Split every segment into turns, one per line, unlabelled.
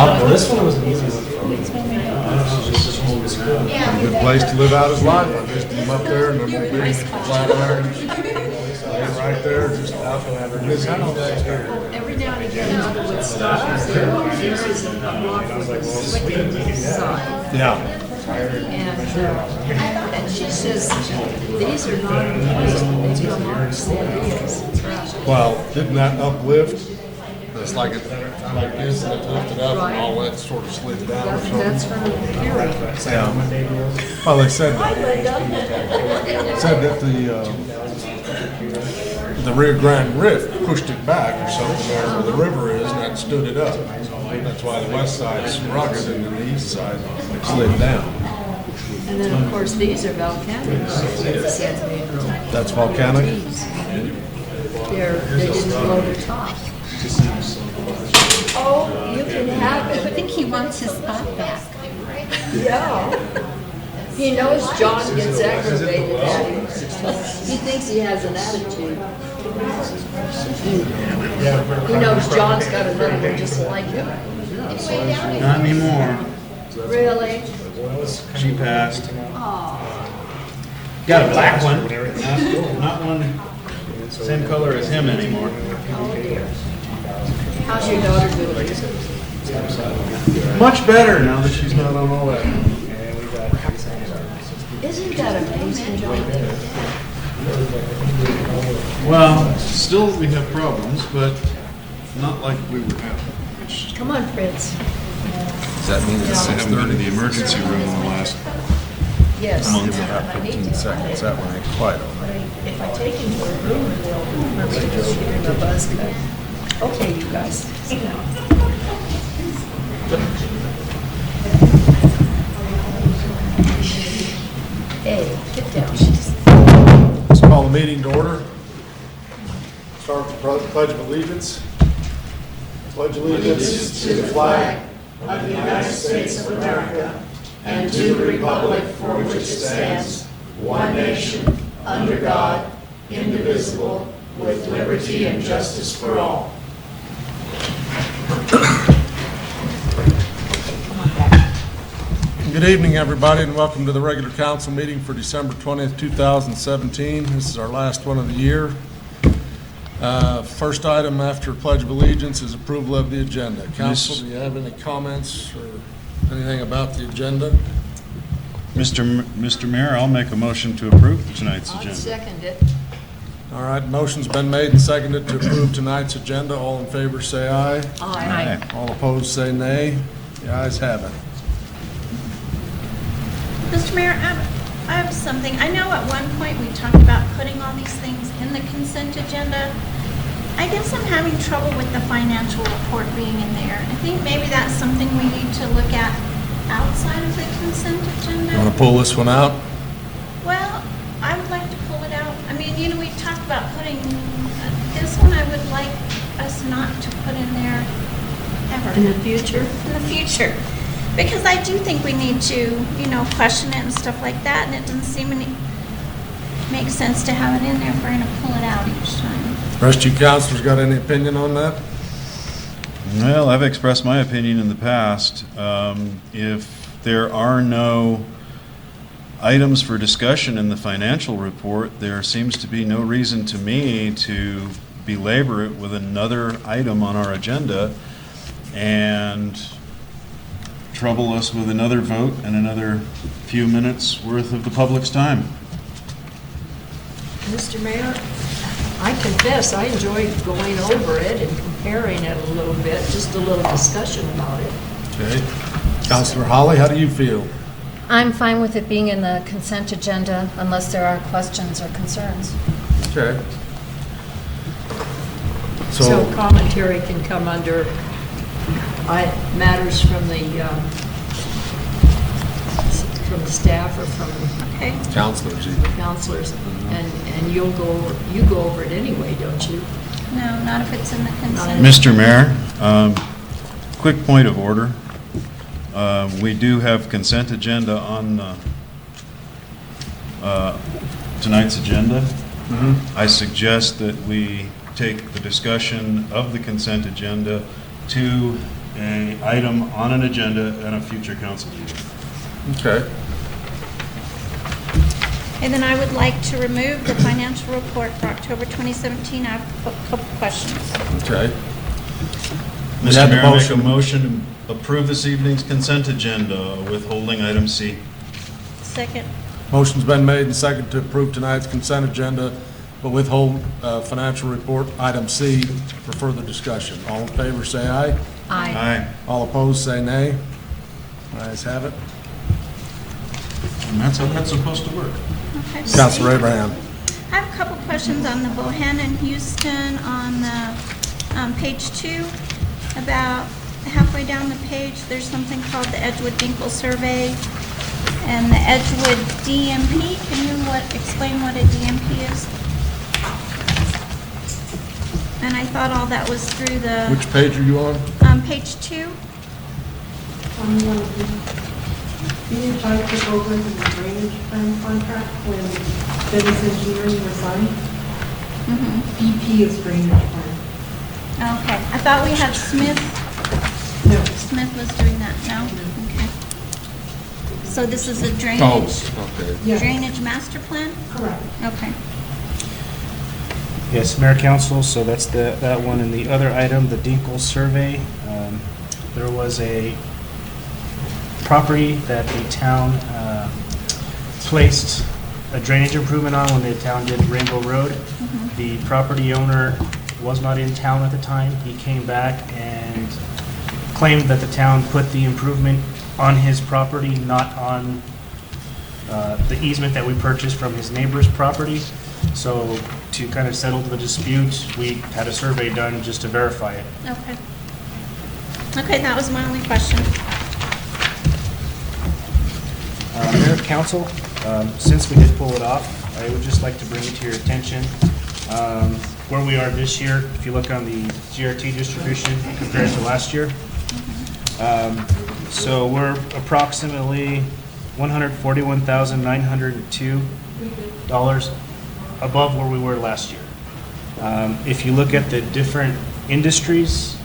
top.
This one was an easy one.
Good place to live out his life. I visited him up there in the big flat iron. Right there, just out in his house.
Every now and again, people would stop and say, "Oh, here is a rock with a slick side."
Yeah.
And she says, "These are not replacement, they come off as it is."
Well, didn't that uplift? It's like it, like this, and it lifted up and all that sort of slid down or
That's
something.
from here.
Yeah. Well, they said that the Rio Grande Rift pushed it back or something there where the river is, and that stood it up. That's why the west side's rugged and then the east side slid down.
And then, of course, these are volcanic.
That's volcanic?
They didn't blow the top. Oh, you can have
I
it.
think he wants his spot back.
Yeah. He knows John gets aggravated at him. He thinks he has an attitude. He knows John's got another one just like him.
Not anymore.
Really?
She passed. Got a black one. Not one same color as him anymore.
Oh dear. How's your daughter doing?
Much better now that she's not on all that.
Isn't that amazing, John?
Well, still we have problems, but not like we were having.
Come on, Fritz.
Does that mean it's
I haven't been to the emergency room in the last
Yes.
month and a half, 15 seconds? That one ain't quite all right.
If I take him to a room, they'll just give him a buzz cut. Okay, you guys, sit down. Hey, get down.
Let's call the meeting to order. Start with the Pledge of Allegiance. Pledge allegiance to the flag
Of the United States of America and to the republic for which it stands, one nation, under God, indivisible, with liberty and justice for all.
Good evening, everybody, and welcome to the regular council meeting for December 20th, 2017. This is our last one of the year. First item after Pledge of Allegiance is approval of the agenda. Council, do you have any comments or anything about the agenda?
Mr. Mayor, I'll make a motion to approve tonight's
I'll
agenda.
second it.
All right, motion's been made and seconded to approve tonight's agenda. All in favor, say aye.
Aye.
All opposed, say nay. The ayes have it.
Mr. Mayor, I have something. I know at one point we talked about putting all these things in the consent agenda. I guess I'm having trouble with the financial report being in there. I think maybe that's something we need to look at outside of the consent agenda.
Want to pull this one out?
Well, I would like to pull it out. I mean, we talked about putting, this one I would like us not to put in there ever.
In the future?
In the future. Because I do think we need to, question it and stuff like that, and it doesn't seem to make sense to have it in there if we're going to pull it out each time.
Rest of you councilors got any opinion on that?
Well, I've expressed my opinion in the past. If there are no items for discussion in the financial report, there seems to be no reason to me to belabor it with another item on our agenda and trouble us with another vote and another few minutes worth of the public's time.
Mr. Mayor, I confess, I enjoyed going over it and comparing it a little bit, just a little discussion about it.
Okay. Councilor Holly, how do you feel?
I'm fine with it being in the consent agenda unless there are questions or concerns.
Okay.
So commentary can come under matters from the staff or from
Okay?
Councilors either.
counselors, and you go over it anyway, don't you?
No, not if it's in the consent.
Mr. Mayor, quick point of order. We do have consent agenda on tonight's agenda. I suggest that we take the discussion of the consent agenda to a item on an agenda at a future council meeting.
Okay.
And then I would like to remove the financial report for October 2017. I have a couple questions.
Okay. We
Mr.
had the
Mayor, I make a
motion.
motion to approve this evening's consent agenda, withholding item C.
Second.
Motion's been made and seconded to approve tonight's consent agenda, but withhold financial report, item C, for further discussion. All in favor, say aye.
Aye.
Aye.
All opposed, say nay. Ayes have it.
And that's how that's supposed to work.
Okay.
Councilor Abraham.
I have a couple questions on the Bohannon Houston on the page 2. About halfway down the page, there's something called the Edgewood Dinkle Survey and the Edgewood DMP. Can you explain what a DMP is? And I thought all that was through the
Which page are you on?
page 2.
Being tried to go over the drainage plan contract when Dennis Engineering resigned. EP is drainage plan.
Okay. I thought we had Smith.
No,
Smith was doing that. No? Okay. So this is a
Oh,
drainage,
okay.
yes,
drainage master plan?
correct.
Okay.
Yes, Mayor Council, so that's that one. And the other item, the Dinkle survey, there was a property that the town placed a drainage improvement on when the town did Rainbow Road. The property owner was not in town at the time. He came back and claimed that the town put the improvement on his property, not on the easement that we purchased from his neighbor's property. So to kind of settle the dispute, we had a survey done just to verify it.
Okay. Okay, that was my only question.
Mayor, Council, since we did pull it off, I would just like to bring it to your attention where we are this year. If you look on the GRT distribution compared to last year. So we're approximately $141,902 above where we were last year. If you look at the different industries,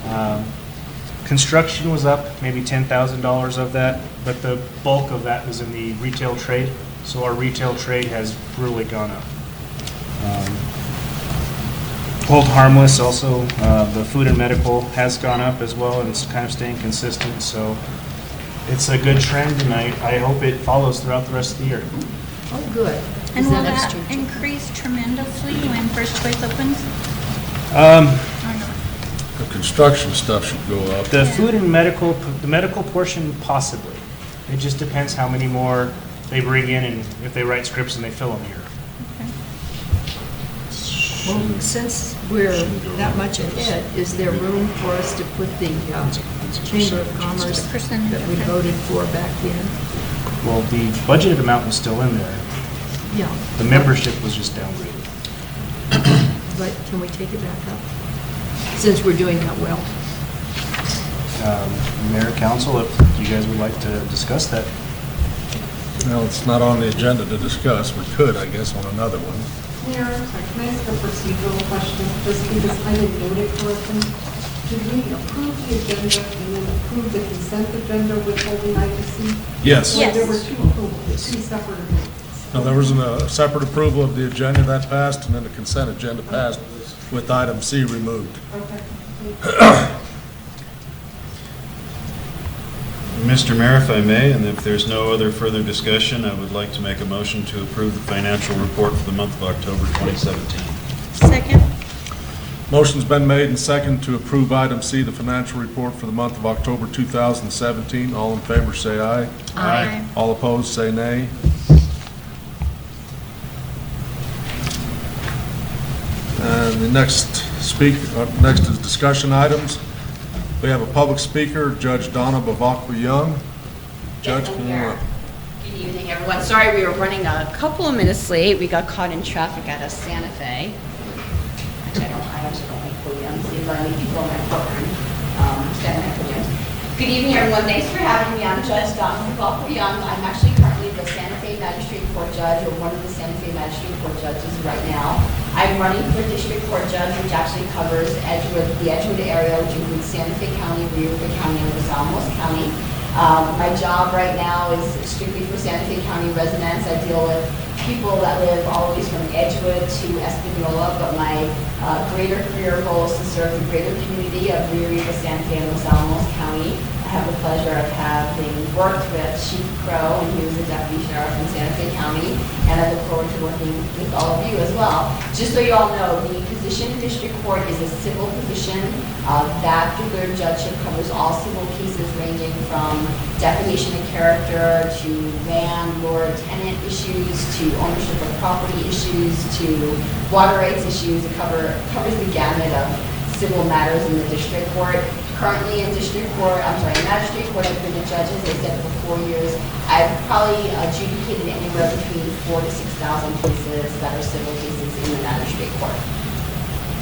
construction was up maybe $10,000 of that, but the bulk of that was in the retail trade. So our retail trade has really gone up. Hold harmless also, the food and medical has gone up as well, and it's kind of staying consistent. So it's a good trend, and I hope it follows throughout the rest of the year.
Oh, good.
And
Is
will
that
that
extra?
increase tremendously when First Choice opens? Or
Um,
not?
The construction stuff should go up.
The food and medical, the medical portion possibly. It just depends how many more they bring in and if they write scripts and they fill them here.
Well, since we're that much ahead, is there room for us to put the Chamber of Commerce
Percentage,
that we
okay.
voted for back then?
Well, the budgeted amount was still in there.
Yeah.
The membership was just downgraded.
But can we take it back up? Since we're doing that well.
Mayor, council, if you guys would like to discuss that.
Well, it's not on the agenda to discuss. We could, I guess, on another one.
Mayor, can I ask a procedural question, just because I didn't note it correctly? Did we approve the agenda and then approve the consent agenda with holding item C?
Yes.
Or
Yes.
there were two approvals, two separate approvals?
No, there was a separate approval of the agenda that passed, and then the consent agenda passed with item C removed.
Okay.
Mr. Mayor, if I may, and if there's no other further discussion, I would like to make a motion to approve the financial report for the month of October 2017.
Second?
Motion's been made and seconded to approve item C, the financial report for the month of October 2017. All in favor, say aye.
Aye.
All opposed, say nay. And the next is discussion items. We have a public speaker, Judge Donna Bavacqua Young. Judge,
Yes, I'm
come on
here.
up.
Good evening, everyone. Sorry we were running a couple of minutes late. We got caught in traffic out of Santa Fe. Actually, I actually don't like podiums, even though I need people in my courtroom. Stand in my podiums. Good evening, everyone. Thanks for having me. I'm Judge Dominic Young. I'm actually currently the Santa Fe Magistrate Court Judge, or one of the Santa Fe Magistrate Court Judges right now. I'm running for District Court Judge, which actually covers Edgewood, the Edgewood area, which includes Santa Fe County, Rio Grande County, and Los Alamos County. My job right now is strictly for Santa Fe County residents. I deal with people that live always from Edgewood to Espanola, but my greater career goal is to serve the greater community of Rio Grande, Santa Fe, and Los Alamos County. I have the pleasure of having worked with Chief Crow, and he was the Deputy Sheriff in Santa Fe County, and I look forward to working with all of you as well. Just so you all know, the position in District Court is a civil position. That particular judgeship covers all civil cases ranging from defamation of character to landlord-tenant issues to ownership of property issues to water rights issues. It covers the gamut of civil matters in the District Court. Currently in Magistrate Court, I've been a judge, as I said, for 4 years. I've probably adjudicated anywhere between 4,000 to 6,000 cases that are civil cases in the Magistrate Court.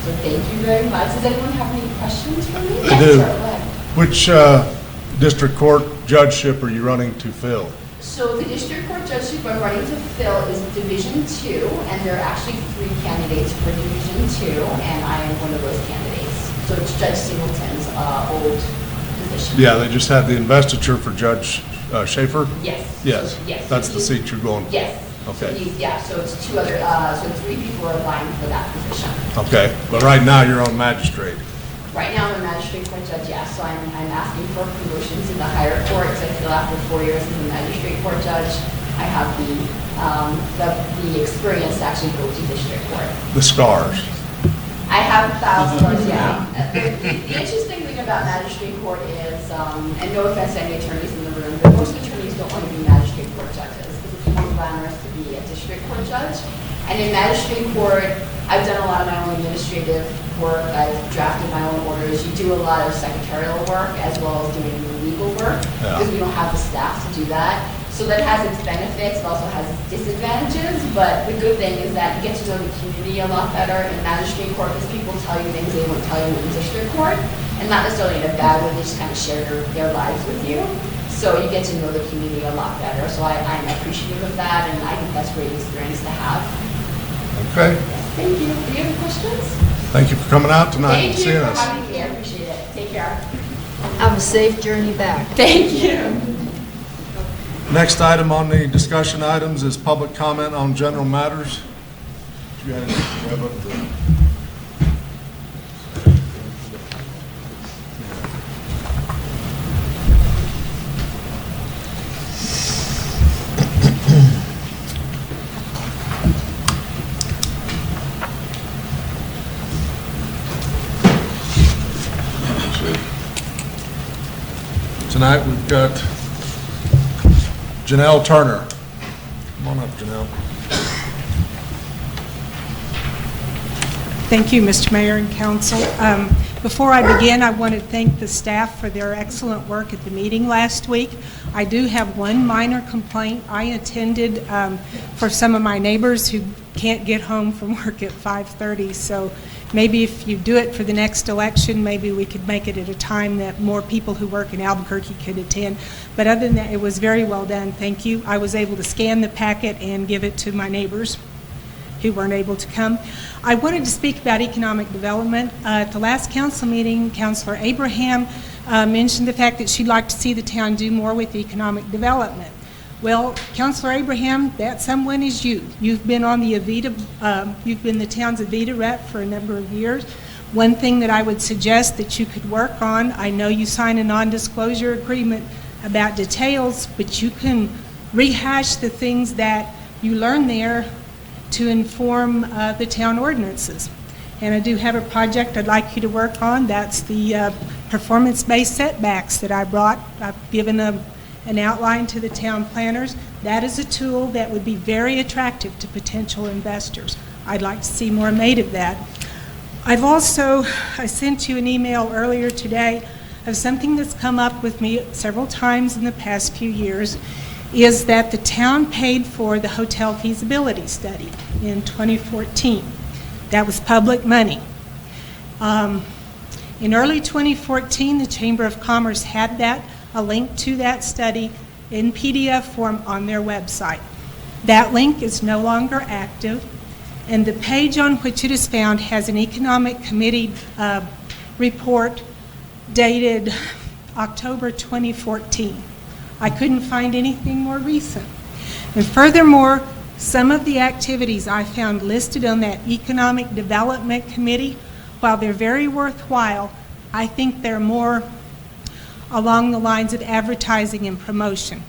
So thank you very much. Does anyone have any questions for me?
I do.
Sir, go ahead.
Which district court judgeship are you running to fill?
So the District Court judgeship I'm running to fill is Division 2, and there are actually 3 candidates for Division 2, and I am one of those candidates. So it's Judge Singleton's old position.
Yeah, they just had the investiture for Judge Schaefer?
Yes.
Yes.
Yes.
That's the seat you're going for?
Yes.
Okay.
So it's 2 other, so 3 people are vying for that position.
Okay, but right now you're on magistrate.
Right now I'm a magistrate court judge, yes, so I'm asking for promotion to the higher courts. I feel after 4 years as a magistrate court judge, I have the experience to actually go to district court.
The scars.
I have thousands, yeah. The interesting thing about magistrate court is, and no offense to any attorneys in the room, but most attorneys don't want to be magistrate court judges because it's more glamorous to be a district court judge. And in magistrate court, I've done a lot of my own administrative work. I've drafted my own orders. You do a lot of secretarial work as well as doing legal work because we don't have the staff to do that. So that has its benefits, it also has its disadvantages, but the good thing is that you get to know the community a lot better in magistrate court because people tell you things they won't tell you in district court, and not necessarily in a bad way, they just kind of share their lives with you. So you get to know the community a lot better. So I'm appreciative of that, and I think that's a great experience to have.
Okay.
Thank you. Do you have any questions?
Thank you for coming out tonight and
Thank you
seeing
for
us.
having me. I appreciate it. Take care.
Have a safe journey back.
Thank you.
Next item on the discussion items is public comment on general matters. You guys have up the- Tonight we've got Janelle Turner. Come on up, Janelle.
Thank you, Mr. Mayor and Council. Before I begin, I want to thank the staff for their excellent work at the meeting last week. I do have one minor complaint. I attended for some of my neighbors who can't get home from work at 5:30, so maybe if you do it for the next election, maybe we could make it at a time that more people who work in Albuquerque could attend. But other than that, it was very well done. Thank you. I was able to scan the packet and give it to my neighbors who weren't able to come. I wanted to speak about economic development. At the last council meeting, Councilor Abraham mentioned the fact that she'd like to see the town do more with economic development. Well, Councilor Abraham, that someone is you. You've been on the Avita, you've been the town's Avita rep for a number of years. One thing that I would suggest that you could work on, I know you signed a non-disclosure agreement about details, but you can rehash the things that you learned there to inform the town ordinances. And I do have a project I'd like you to work on. That's the performance-based setbacks that I brought. I've given an outline to the town planners. That is a tool that would be very attractive to potential investors. I'd like to see more made of that. I sent you an email earlier today of something that's come up with me several times in the past few years, is that the town paid for the hotel feasibility study in 2014. That was public money. In early 2014, the Chamber of Commerce had a link to that study in PDF form on their website. That link is no longer active, and the page on which it is found has an Economic Committee report dated October 2014. I couldn't find anything more recent. And furthermore, some of the activities I found listed on that Economic Development Committee, while they're very worthwhile, I think they're more along the lines of advertising and promotion.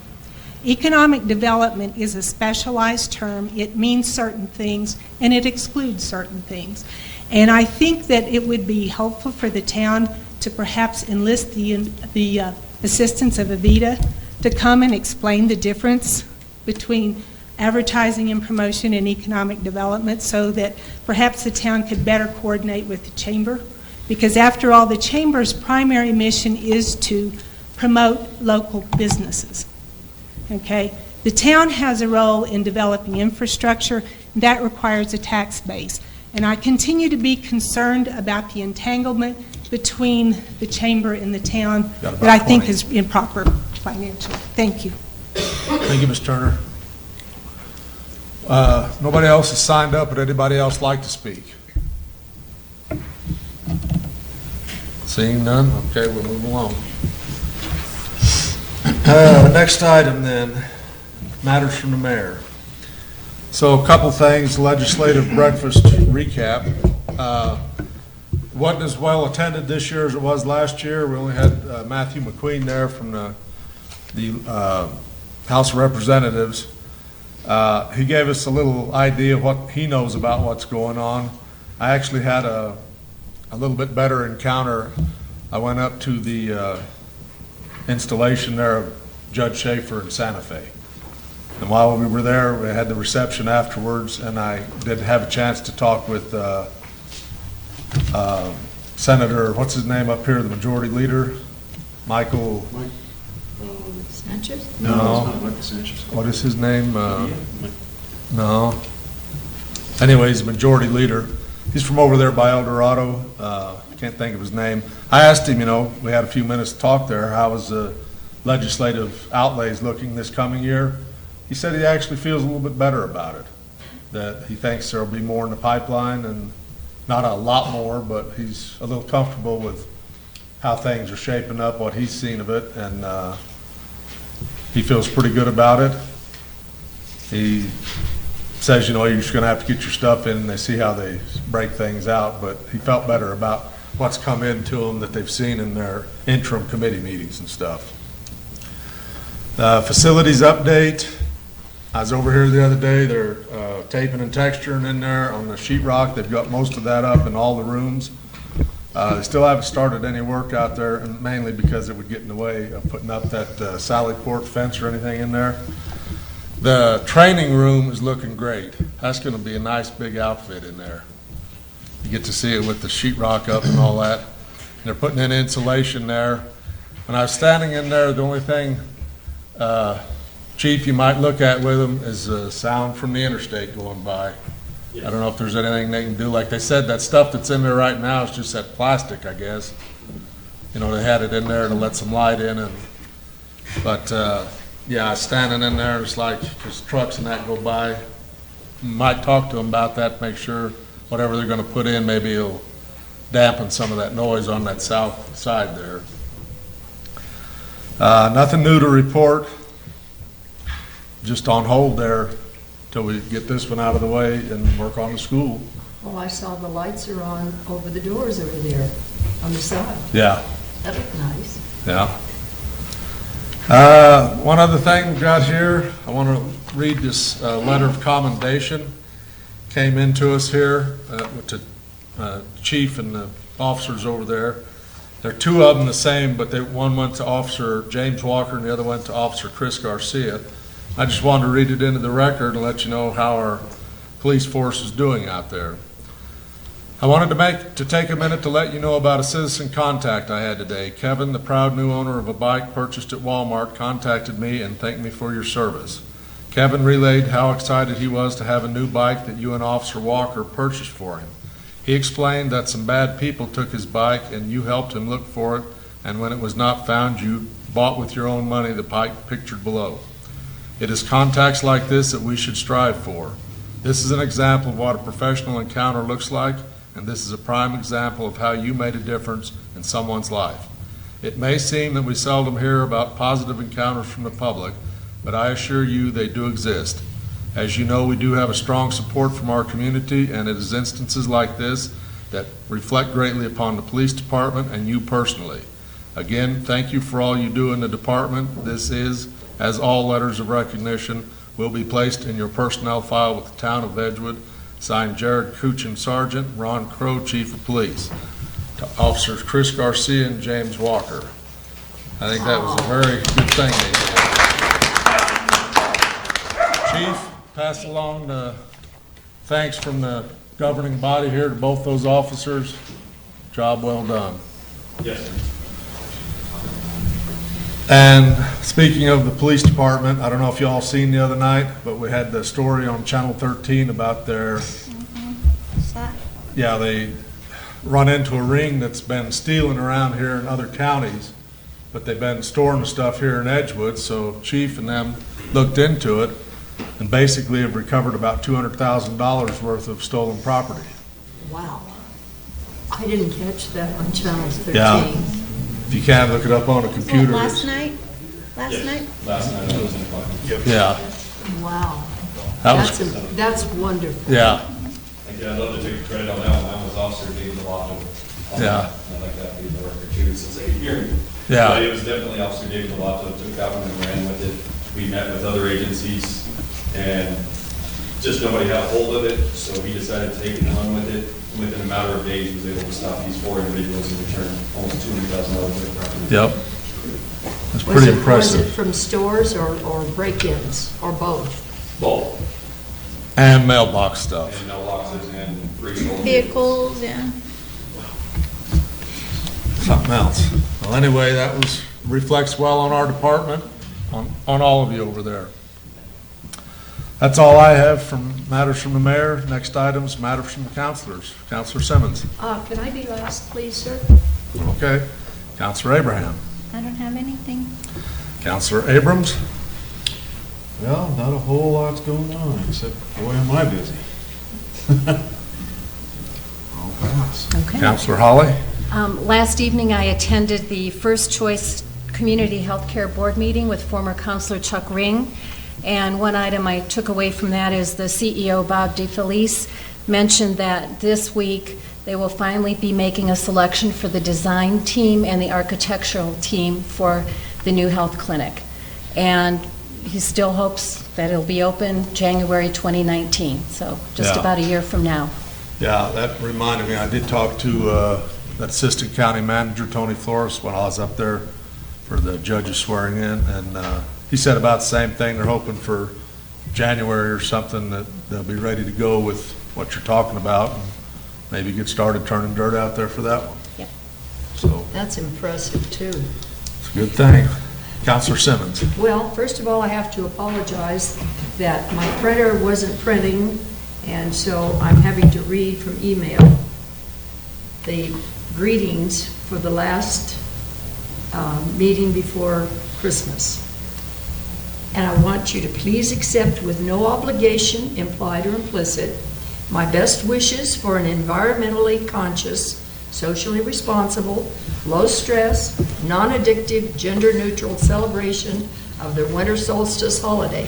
Economic development is a specialized term. It means certain things and it excludes certain things. And I think that it would be helpful for the town to perhaps enlist the assistance of Avita to come and explain the difference between advertising and promotion and economic development, so that perhaps the town could better coordinate with the chamber. Because after all, the chamber's primary mission is to promote local businesses. Okay? The town has a role in developing infrastructure, and that requires a tax base. And I continue to be concerned about the entanglement between the chamber and the town that I think is improper financially. Thank you.
Thank you, Ms. Turner. Nobody else has signed up. Would anybody else like to speak? Seeing none, okay, we'll move along. Next item then, matters from the mayor. So a couple things, legislative breakfast recap. Wasn't as well attended this year as it was last year. We only had Matthew McQueen there from the House of Representatives. He gave us a little idea of what he knows about what's going on. I actually had a little bit better encounter. I went up to the installation there of Judge Schaefer in Santa Fe. And while we were there, we had the reception afterwards, and I did have a chance to talk with Senator, what's his name up here, the majority leader? Michael
Sanchez?
No.
It's not Michael Sanchez.
What is his name? No. Anyways, majority leader. He's from over there by El Dorado. Can't think of his name. I asked him, we had a few minutes to talk there, how was the legislative outlays looking this coming year? He said he actually feels a little bit better about it, that he thinks there'll be more in the pipeline, and not a lot more, but he's a little comfortable with how things are shaping up, what he's seen of it, and he feels pretty good about it. He says, you're just going to have to get your stuff in and they see how they break things out, but he felt better about what's come into them that they've seen in their interim committee meetings and stuff. Facilities update. I was over here the other day. They're taping and texturing in there on the sheetrock. They've got most of that up in all the rooms. They still haven't started any work out there, and mainly because it would get in the way of putting up that Sally Port fence or anything in there. The training room is looking great. That's going to be a nice big outfit in there. You get to see it with the sheetrock up and all that. And they're putting in insulation there. When I was standing in there, the only thing, Chief, you might look at with them is the sound from the interstate going by. Yes. I don't know if there's anything they can do. Like they said, that stuff that's in there right now is just that plastic, I guess. They had it in there to let some light in. But yeah, standing in there, it's like there's trucks and that go by. You might talk to them about that, make sure whatever they're going to put in, maybe it'll dampen some of that noise on that south side there. Nothing new to report. Just on hold there till we get this one out of the way and work on the school.
Oh, I saw the lights are on over the doors over there on the side.
Yeah.
That looked nice.
Yeah. One other thing we've got here, I want to read this letter of commendation. Came into us here to Chief and the officers over there. There are two of them the same, but one went to Officer James Walker and the other went to Officer Chris Garcia. I just wanted to read it into the record and let you know how our police force is doing out there. I wanted to take a minute to let you know about a citizen contact I had today. Kevin, the proud new owner of a bike purchased at Walmart, contacted me and thanked me for your service. Kevin relayed how excited he was to have a new bike that you and Officer Walker purchased for him. He explained that some bad people took his bike and you helped him look for it, and when it was not found, you bought with your own money the bike pictured below. It is contacts like this that we should strive for. This is an example of what a professional encounter looks like, and this is a prime example of how you made a difference in someone's life. It may seem that we seldom hear about positive encounters from the public, but I assure you they do exist. As you know, we do have a strong support from our community, and it is instances like this that reflect greatly upon the police department and you personally. Again, thank you for all you do in the department. This is, as all letters of recognition, will be placed in your personnel file with the town of Edgewood. Signed, Jared Kuchin, Sergeant, Ron Crow, Chief of Police. To Officers Chris Garcia and James Walker. I think that was a very good thing they did. Chief, pass along the thanks from the governing body here to both those officers. Job well done.
Yes, sir.
And speaking of the police department, I don't know if you all seen the other night, but we had the story on Channel 13 about their, yeah, they run into a ring that's been stealing around here in other counties, but they've been storing the stuff here in Edgewood, so Chief and them looked into it and basically have recovered about $200,000 worth of stolen property.
Wow. I didn't catch that on Channel 13.
Yeah. If you can, look it up on a computer.
Last night? Last night?
Last night I was in the park.
Yeah.
Wow.
That
That's wonderful.
Yeah.
Yeah, I'd love to take credit on that one. That was Officer David Delato.
Yeah.
I'd like that to be the record too, since I can hear me.
Yeah.
But it was definitely Officer David Delato took that one and ran with it. We met with other agencies and just nobody had a hold of it, so he decided to take it and run with it. Within a matter of days, he was able to stop these 4 individuals and return almost $200,000 worth of property.
Yep. That's pretty impressive.
Was it from stores or break-ins, or both?
Both.
And mailbox stuff.
And mailboxes and pre-sold
Vehicles, yeah.
Something else. Well, anyway, that reflects well on our department, on all of you over there. That's all I have from matters from the mayor. Next items, matters from the councilors. Councilor Simmons.
Can I be last, please, sir?
Okay. Councilor Abraham.
I don't have anything.
Councilor Abrams.
Well, not a whole lot's going on, except, boy, am I busy.
Okay.
Councilor Holly.
Last evening, I attended the First Choice Community Healthcare Board meeting with former Councilor Chuck Ring. And one item I took away from that is the CEO, Bob DeFelice, mentioned that this week they will finally be making a selection for the design team and the architectural team for the new health clinic. And he still hopes that it'll be open January 2019, so just
Yeah.
about a year from now.
Yeah, that reminded me, I did talk to that assistant county manager, Tony Flores, when I was up there for the judges swearing in, and he said about the same thing. They're hoping for January or something that they'll be ready to go with what you're talking about, and maybe get started turning dirt out there for that one.
Yeah.
So
That's impressive, too.
it's a good thing. Councilor Simmons.
Well, first of all, I have to apologize that my printer wasn't printing, and so I'm having to read from email the greetings for the last meeting before Christmas. And I want you to please accept with no obligation, implied or implicit, my best wishes for an environmentally conscious, socially responsible, low-stress, non-addictive, gender-neutral celebration of the winter solstice holiday.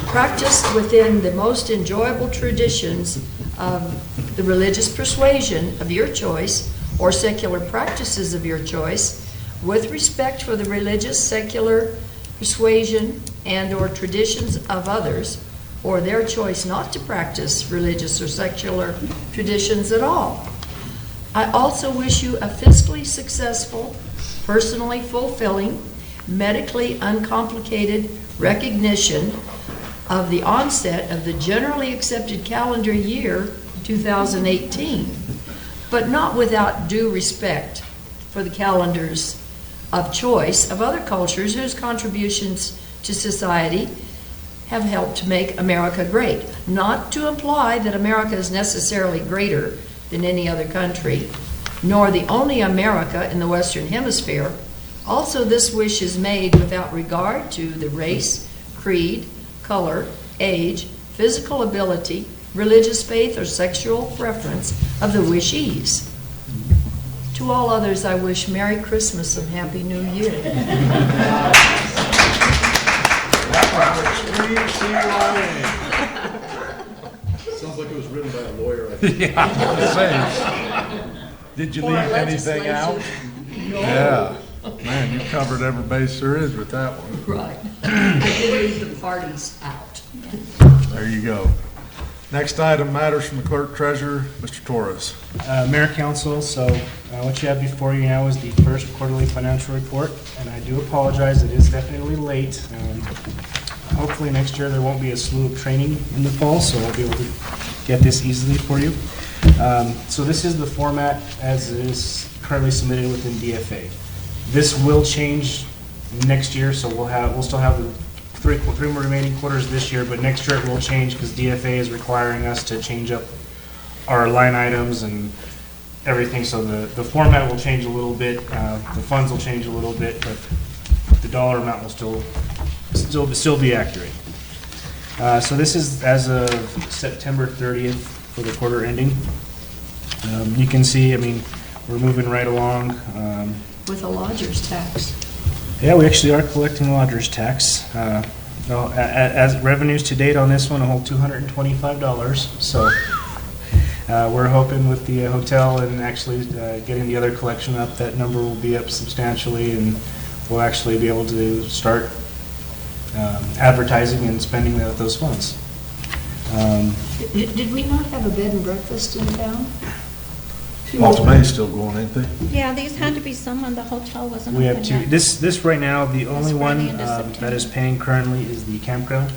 Practiced within the most enjoyable traditions of the religious persuasion of your choice or secular practices of your choice, with respect for the religious, secular persuasion and or traditions of others, or their choice not to practice religious or secular traditions at all. I also wish you a fiscally successful, personally fulfilling, medically uncomplicated recognition of the onset of the generally accepted calendar year 2018, but not without due respect for the calendars of choice of other cultures whose contributions to society have helped to make America great. Not to imply that America is necessarily greater than any other country, nor the only America in the Western Hemisphere. Also, this wish is made without regard to the race, creed, color, age, physical ability, religious faith, or sexual preference of the wishees. To all others, I wish Merry Christmas and Happy New Year.
Sounds like it was written by a lawyer, I think. Yeah, I was gonna say. Did you
Or
leave anything out?
legislature. No.
Yeah. Man, you covered every base there is with that one.
Right. I did leave the parties out.
There you go. Next item, matters from the clerk treasurer, Mr. Torres.
Mayor, Council, so what you have before you now is the first quarterly financial report, and I do apologize, it is definitely late. Hopefully next year there won't be a slew of training in the fall, so I'll be able to get this easily for you. So this is the format as it is currently submitted within DFA. This will change next year, so we'll still have the three more remaining quarters this year, but next year it will change because DFA is requiring us to change up our line items and everything, so the format will change a little bit, the funds will change a little bit, but the dollar amount will still be accurate. So this is as of September 30th for the quarter ending. You can see, I mean, we're moving right along.
With a lodger's tax.
Yeah, we actually are collecting lodger's tax. As revenues to date on this one, a whole $225. So we're hoping with the hotel and actually getting the other collection up, that number will be up substantially, and we'll actually be able to start advertising and spending those funds.
Did we not have a bed and breakfast in town?
Alta Bay's still going, ain't they?
Yeah, these had to be someone, the hotel wasn't
We
open
have two.
yet.
This right now, the only
This
one
Friday into
that is
September.
paying currently is the campground.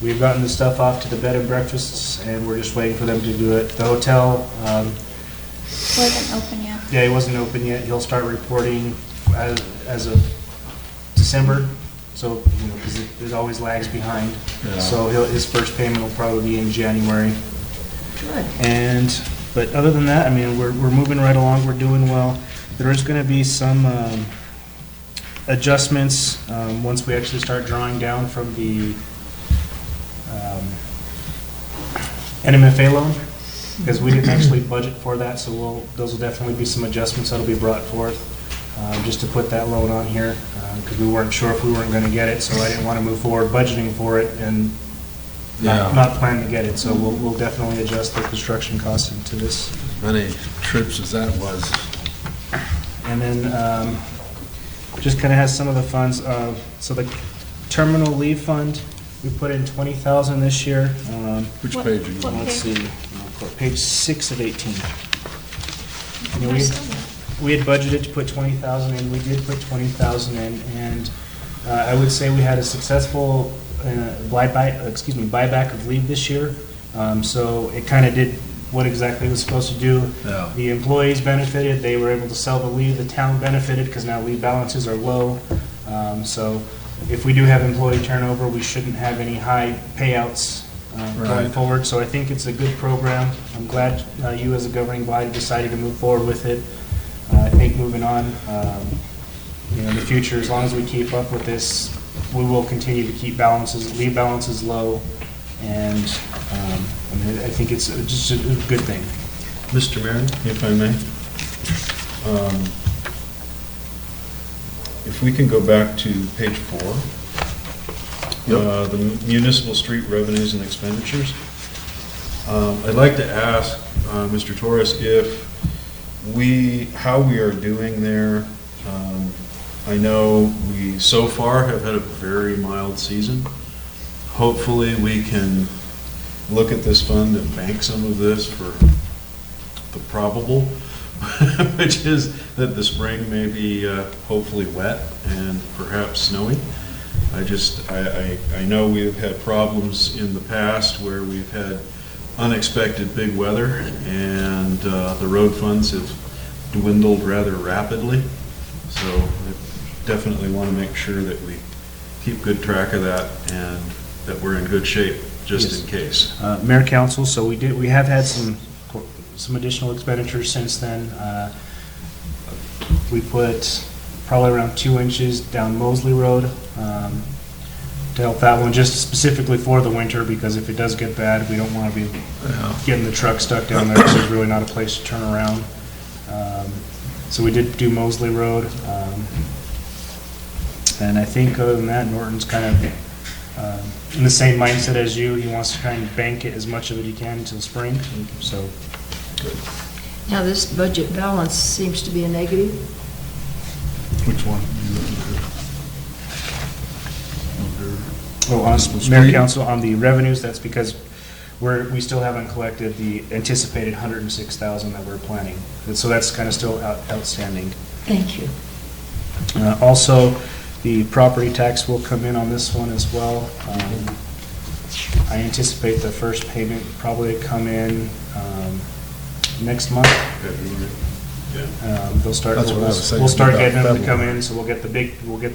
We've gotten the stuff off to the bed and breakfasts, and we're just waiting for them to do it. The hotel,
Wasn't open yet.
yeah, he wasn't open yet. He'll start reporting as of December, so, you know, because it always lags behind.
Yeah.
So his first payment will probably be in January.
Good.
But other than that, I mean, we're moving right along, we're doing well. There is going to be some adjustments once we actually start drawing down from the NMFA loan, because we didn't actually budget for that, so those will definitely be some adjustments that'll be brought forth, just to put that loan on here, because we weren't sure if we weren't going to get it, so I didn't want to move forward budgeting for it and not plan to get it, so we'll definitely adjust the construction costs into this.
Many trips as that was.
And then just kind of has some of the funds. So the terminal leave fund, we put in $20,000 this year.
Which
What-
page are you
what
on?
Let's
page?
see, page 6 of 18. You know, we had budgeted to put 20,000 in. We did put 20,000 in, and I would say we had a successful buyback of leave this year. So it kind of did what exactly it was supposed to do.
Yeah.
The employees benefited, they were able to sell the leave, the town benefited because now leave balances are low. So if we do have employee turnover, we shouldn't have any high payouts going
Right.
forward. So I think it's a good program. I'm glad you as a governing body decided to move forward with it. I think moving on, in the future, as long as we keep up with this, we will continue to keep leave balances low, and I think it's just a good thing.
Mr. Mayor, if I may, if we can go back to page 4, the municipal street revenues and expenditures. I'd like to ask Mr. Torres how we are doing there. I know we so far have had a very mild season. Hopefully we can look at this fund and bank some of this for the probable, which is that the spring may be hopefully wet and perhaps snowy. I know we've had problems in the past where we've had unexpected big weather, and the road funds have dwindled rather rapidly. So I definitely want to make sure that we keep good track of that and that we're in good shape, just
Yes.
in case.
Mayor, council, so we have had some additional expenditures since then. We put probably around 2 inches down Mosley Road to help that one, just specifically for the winter, because if it does get bad, we don't want to be getting the truck stuck down there, because there's really not a place to turn around. So we did do Mosley Road. And I think other than that, Norton's kind of in the same mindset as you. He wants to try and bank it as much of it he can until spring, so.
Now, this budget balance seems to be a negative.
Which one?
Oh, on Mayor Council, on the revenues, that's because we still haven't collected the anticipated 106,000 that we're planning. And so that's kind of still outstanding.
Thank you.
Also, the property tax will come in on this one as well. I anticipate the first payment probably to come in next month. They'll start.
That's what I was saying,
We'll start
about
getting them to come
February.
in, so we'll get the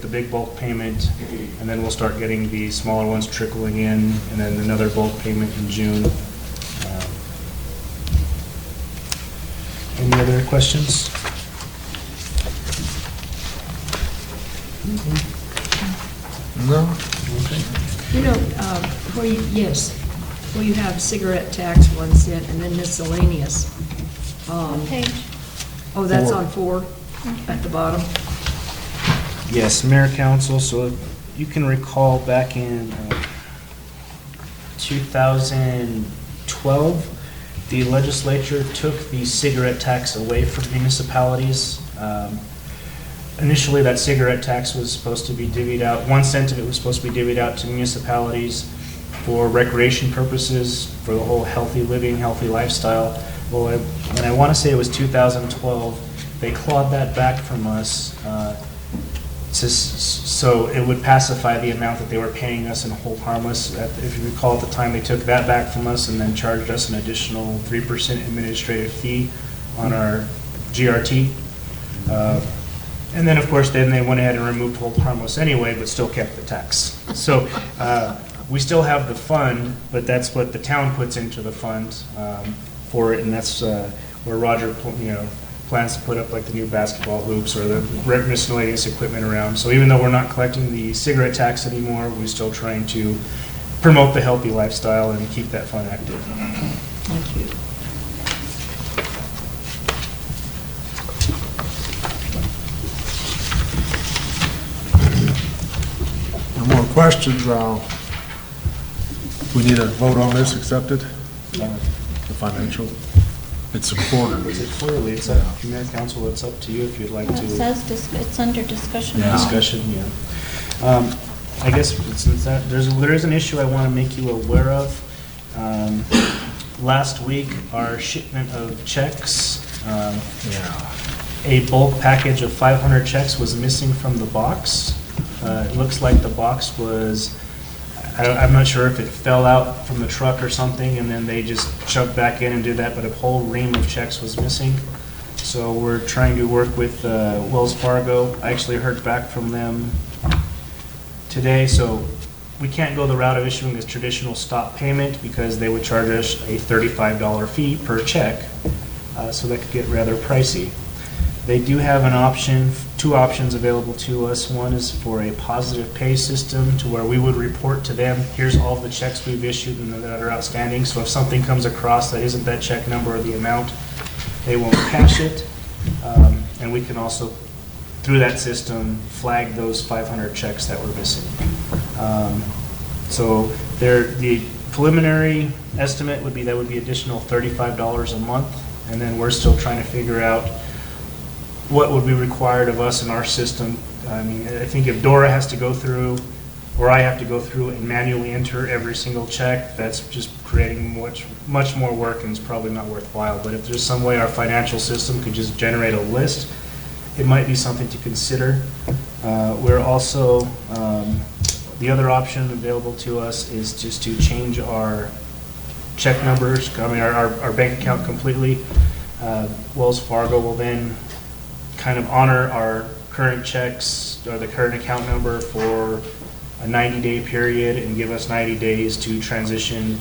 big bulk payment, and then we'll start getting the smaller ones trickling in, and then another bulk payment in June. Any other questions?
No?
You know, where you have cigarette tax, 1 cent, and then miscellaneous.
Page.
Oh, that's
4.
on 4 at the bottom?
Yes, Mayor Council, so if you can recall back in 2012, the legislature took the cigarette tax away from municipalities. Initially, that cigarette tax was supposed to be divvied out, 1 cent of it was supposed to be divvied out to municipalities for recreation purposes, for the whole healthy living, healthy lifestyle. Well, and I want to say it was 2012, they clawed that back from us so it would pacify the amount that they were paying us and hold harmless. If you recall, at the time, they took that back from us and then charged us an additional 3% administrative fee on our GRT. And then, of course, then they went ahead and removed hold harmless anyway, but still kept the tax. So we still have the fund, but that's what the town puts into the fund for it, and that's where Roger, plans to put up like the new basketball hoops or the miscellaneous equipment around. So even though we're not collecting the cigarette tax anymore, we're still trying to promote the healthy lifestyle and keep that fund active.
Thank you.
No more questions. We need a vote on this, accepted? The financial, it's a quarterly.
It's quarterly, it's up, Mayor Council, it's up to you if you'd like
Well,
to.
it says it's under discussion.
Yeah.
Discussion, yeah. I guess since that, there is an issue I want to make you aware of. Last week, our shipment of checks, a bulk package of 500 checks was missing from the box. It looks like the box was, I'm not sure if it fell out from the truck or something, and then they just shoved back in and did that, but a whole ream of checks was missing. So we're trying to work with Wells Fargo. I actually heard back from them today, so we can't go the route of issuing this traditional stop payment because they would charge us a $35 fee per check, so that could get rather pricey. They do have an option, 2 options available to us. One is for a positive pay system to where we would report to them, here's all the checks we've issued and that are outstanding. So if something comes across that isn't that check number or the amount, they won't cash it. And we can also, through that system, flag those 500 checks that were missing. So the preliminary estimate would be that would be additional $35 a month. And then we're still trying to figure out what would be required of us in our system. I mean, I think if Dora has to go through, or I have to go through and manually enter every single check, that's just creating much more work and it's probably not worthwhile. But if there's some way our financial system could just generate a list, it might be something to consider. We're also, the other option available to us is just to change our check numbers, our bank account completely. Wells Fargo will then kind of honor our current checks or the current account number for a 90-day period and give us 90 days to transition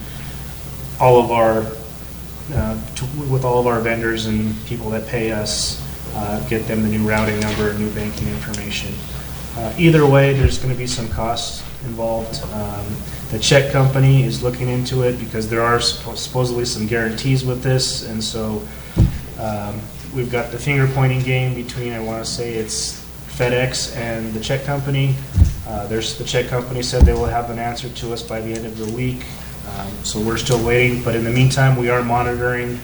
all of our, with all of our vendors and people that pay us, get them the new routing number, new banking information. Either way, there's going to be some costs involved. The check company is looking into it because there are supposedly some guarantees with this, and so we've got the finger pointing game between, I want to say it's FedEx and the check company. The check company said they will have an answer to us by the end of the week, so we're still waiting. But in the meantime, we are monitoring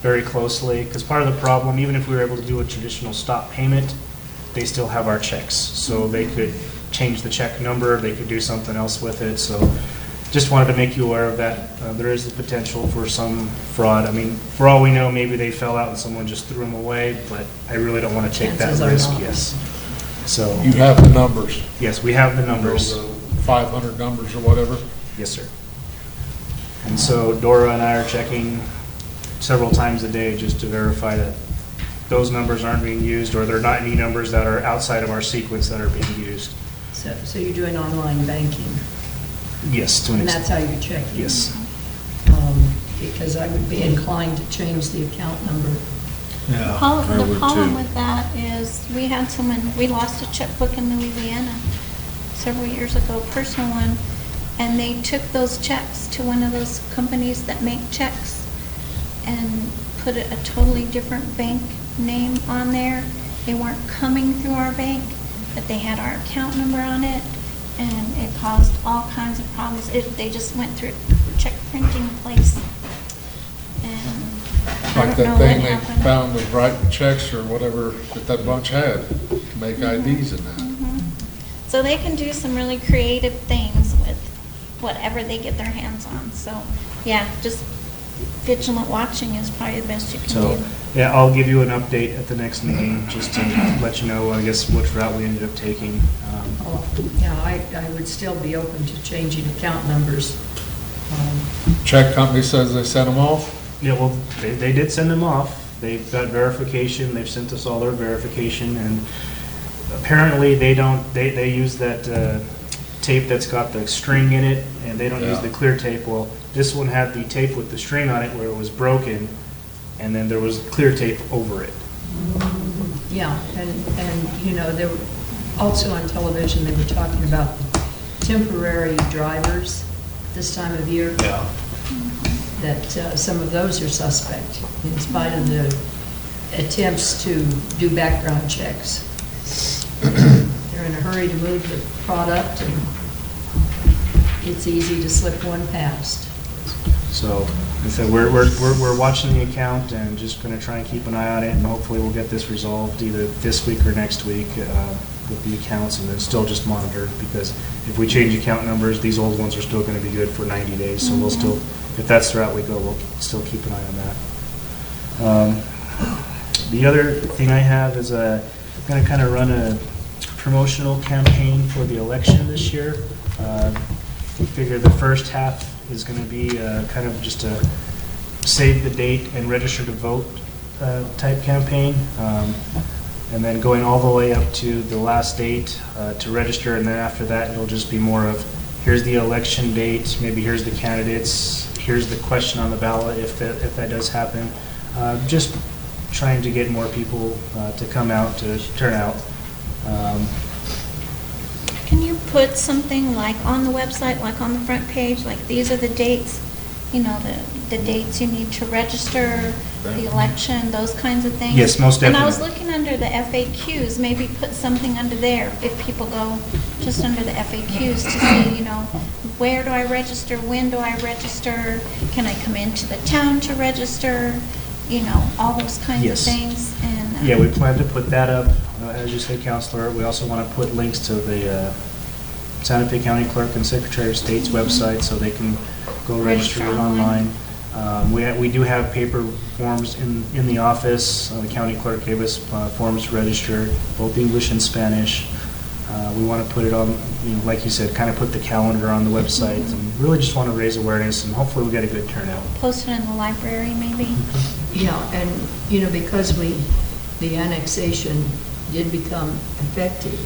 very closely, because part of the problem, even if we were able to do a traditional stop payment, they still have our checks. So they could change the check number, they could do something else with it. So just wanted to make you aware of that. There is the potential for some fraud. I mean, for all we know, maybe they fell out and someone just threw them away, but I really don't want to take that
Chances are
risk,
not.
yes. So,
You have the numbers.
yes, we have the numbers.
The 500 numbers or whatever.
Yes, sir. And so Dora and I are checking several times a day just to verify that those numbers aren't being used, or there are not any numbers that are outside of our sequence that are being used.
So you're doing online banking,
Yes, to an
and that's
extent.
how you're checking?
Yes.
Because I would be inclined to change the account number.
Yeah.
I
The
would
problem
too.
with that is, we had someone, we lost a checkbook in Louisiana several years ago, personal one, and they took those checks to one of those companies that make checks and put a totally different bank name on there. They weren't coming through our bank, but they had our account number on it, and it caused all kinds of problems. They just went through check printing place, and I
Like
don't know
that
what
thing they
happened.
found with writing checks or whatever that bunch had, to make IDs in that.
So they can do some really creative things with whatever they get their hands on. So, yeah, just vigilant watching is probably the best you can
So,
do.
yeah, I'll give you an update at the next meeting, just to let you know, I guess, which route we ended up taking.
Yeah, I would still be open to changing account numbers.
Check company says they sent them off.
Yeah, well, they did send them off. They've got verification, they've sent us all their verification, and apparently they use that tape that's got the string in it, and they don't use the clear tape. Well, this one had the tape with the string on it where it was broken, and then there was clear tape over it.
Yeah, and you know, there were, also on television, they were talking about temporary drivers this time of year.
Yeah.
That some of those are suspect, in spite of the attempts to do background checks. They're in a hurry to move the product, and it's easy to slip one past.
So, like I said, we're watching the account and just going to try and keep an eye on it, and hopefully we'll get this resolved either this week or next week with the accounts, and then still just monitor, because if we change account numbers, these old ones are still going to be good for 90 days, so we'll still, if that's the route we go, we'll still keep an eye on that. The other thing I have is I'm going to kind of run a promotional campaign for the election this year. We figure the first half is going to be kind of just a save the date and register to vote type campaign. And then going all the way up to the last date to register, and then after that, it'll just be more of, here's the election date, maybe here's the candidates, here's the question on the ballot if that does happen. Just trying to get more people to come out, to turn out.
Can you put something like on the website, like on the front page, like these are the dates, you know, the dates you need to register, the election, those kinds of things?
Yes, most
And I was
definitely.
looking under the FAQs, maybe put something under there, if people go just under the FAQs to see, you know, where do I register, when do I register, can I come into the town to register, you know, all those kinds of
Yes.
things, and.
Yeah, we plan to put that up, as you said, Counselor. We also want to put links to the Santa Fe County Clerk and Secretary of State's website, so they can go register it online. We do have paper forms in the office. The county clerk gave us forms to register, both English and Spanish. We want to put it on, you know, like you said, kind of put the calendar on the website, and really just want to raise awareness, and hopefully we'll get a good turnout.
Post it in the library, maybe?
Yeah, and, you know, because the annexation did become effective,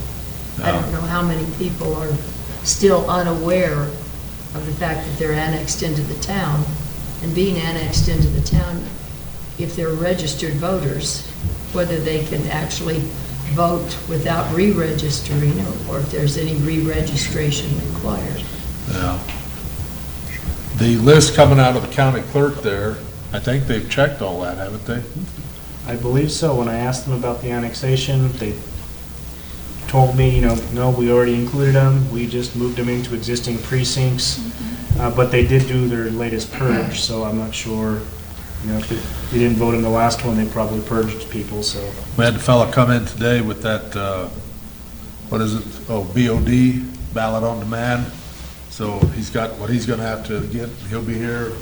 I don't know how many people are still unaware of the fact that they're annexed into the town, and being annexed into the town, if they're registered voters, whether they can actually vote without re-registering, or if there's any re-registration required.
Yeah. The list coming out of the county clerk there, I think they've checked all that, haven't they?
I believe so. When I asked them about the annexation, they told me, no, we already included them. We just moved them into existing precincts. But they did do their latest purge, so I'm not sure, if they didn't vote in the last one, they probably purged people, so.
We had a fella come in today with that, what is it? Oh, BOD, ballot on demand. So he's got what he's gonna have to get. He'll be here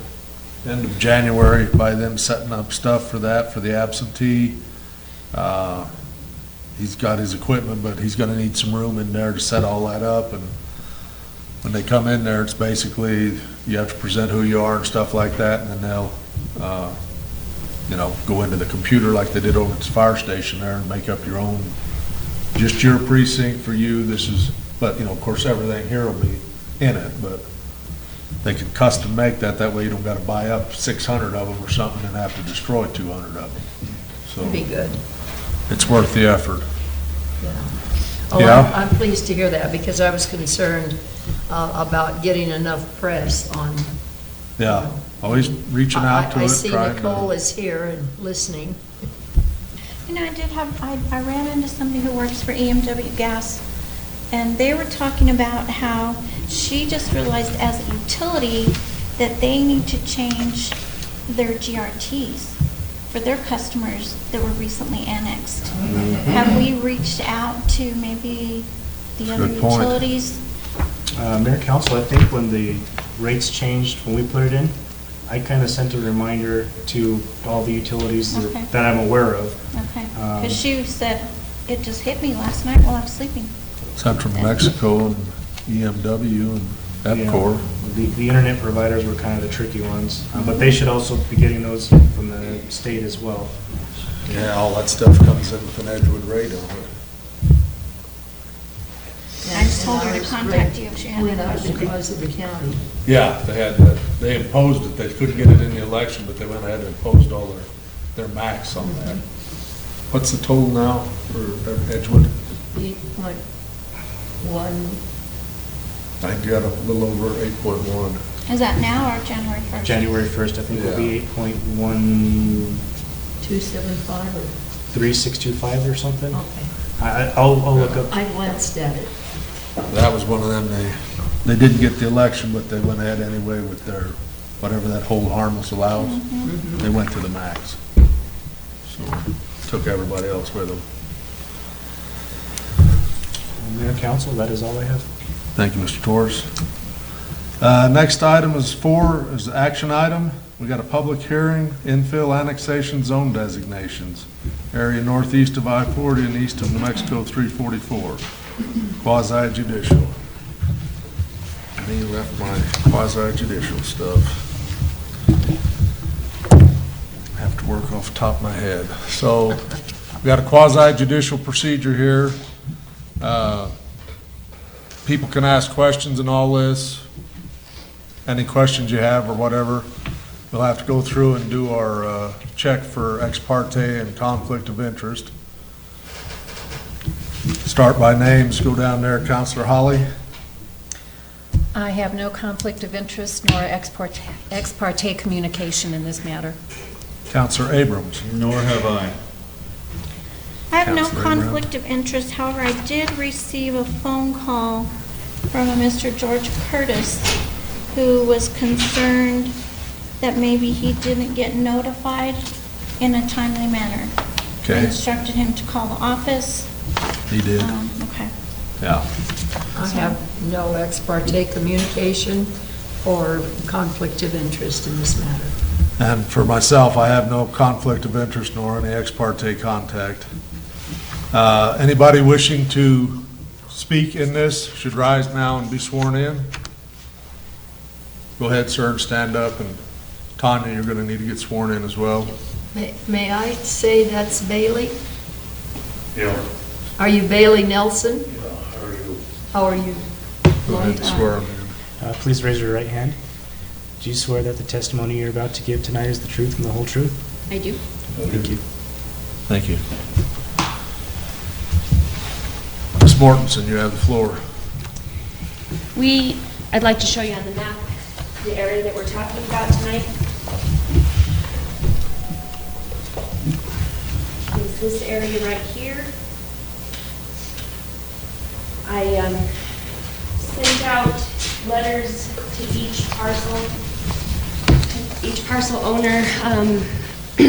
end of January by them setting up stuff for that, for the absentee. He's got his equipment, but he's gonna need some room in there to set all that up. And when they come in there, it's basically, you have to present who you are and stuff like that, and then they'll, go into the computer like they did over at the fire station there and make up your own, just your precinct for you. This is, but, of course, everything here will be in it, but they can custom make that. That way you don't got to buy up 600 of them or something and have to destroy 200 of them. So
That'd be good.
it's worth the effort.
Oh,
Yeah.
I'm pleased to hear that, because I was concerned about getting enough press on.
Yeah, always reaching out to
I
it,
see
trying
Nicole
to.
is here and listening.
I did have, I ran into somebody who works for EMW Gas, and they were talking about how she just realized as a utility that they need to change their GRTs for their customers that were recently annexed. Have we reached out to maybe the other
Good point.
utilities?
Mayor Council, I think when the rates changed, when we put it in, I kind of sent a reminder to all the utilities
Okay.
that I'm aware of.
Okay, because she said, it just hit me last night while I was sleeping.
Central New Mexico and EMW and EPCOR.
The internet providers were kind of the tricky ones, but they should also be getting those from the state as well.
Yeah, all that stuff comes in with an Edgewood rate on it.
I just told her to contact you if she had any
Went up
questions.
because of the county.
Yeah, they imposed it. They couldn't get it in the election, but they went ahead and imposed all their max on that. What's the total now for Edgewood?
8.1.
I got a little over 8.1.
Is that now or January 1st?
January 1st, I think will be
275 or,
8.13625 or something.
okay.
I'll look up.
I glanced at it.
That was one of them, they didn't get the election, but they went ahead anyway with their, whatever that hold harmless allows. They went to the max. So, took everybody else with them.
Mayor Council, that is all I have.
Thank you, Mr. Torres. Next item is 4, is the action item. We got a public hearing, infill annexation zone designations, area northeast of I-40 and east of New Mexico 344, quasi judicial. I left my quasi judicial stuff. I have to work off the top of my head. So, we got a quasi judicial procedure here. People can ask questions in all this. Any questions you have or whatever, we'll have to go through and do our check for ex parte and conflict of interest. Start by names, go down there. Counselor Holly?
I have no conflict of interest nor ex parte communication in this matter.
Counselor Abrams?
Nor have I.
I have no
Councilor Brown.
conflict of interest, however, I did receive a phone call from a Mr. George Curtis, who was concerned that maybe he didn't get notified in a timely manner. I
Okay,
instructed him to call the office.
he did.
Okay.
Yeah.
I have no ex parte communication or conflict of interest in this matter.
And for myself, I have no conflict of interest nor any ex parte contact. Anybody wishing to speak in this should rise now and be sworn in. Go ahead, sir, and stand up. And Tanya, you're going to need to get sworn in as well.
May I say that's Bailey?
Yeah.
Are you Bailey Nelson?
How are you?
How are you?
Go ahead and swear him in.
Please raise your right hand. Do you swear that the testimony you're about to give tonight is the truth and the whole truth?
I do.
Thank you.
Thank you. Ms. Mortensen, you have the floor.
I'd like to show you on the map the area that we're talking about tonight. Is this area right here. I sent out letters to each parcel owner,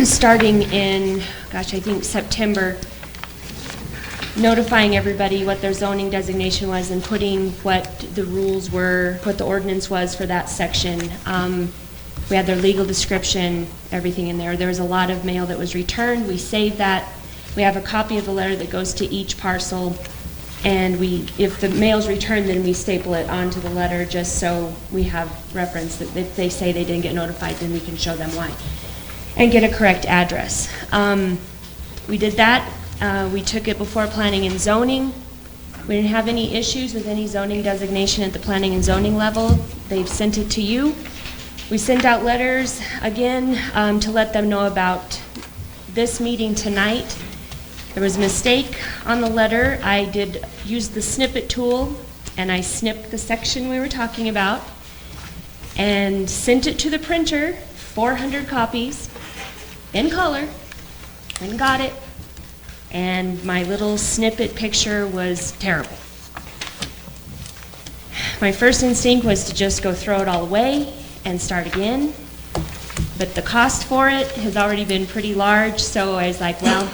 starting in, I think September, notifying everybody what their zoning designation was and putting what the rules were, what the ordinance was for that section. We had their legal description, everything in there. There was a lot of mail that was returned. We saved that. We have a copy of the letter that goes to each parcel, and if the mail's returned, then we staple it onto the letter just so we have reference that if they say they didn't get notified, then we can show them why and get a correct address. We did that. We took it before planning and zoning. We didn't have any issues with any zoning designation at the planning and zoning level. They've sent it to you. We sent out letters again to let them know about this meeting tonight. There was a mistake on the letter. I did use the snippet tool, and I snipped the section we were talking about and sent it to the printer, 400 copies, in color, and got it. And my little snippet picture was terrible. My first instinct was to just go throw it all away and start again, but the cost for it has already been pretty large, so I was like, well,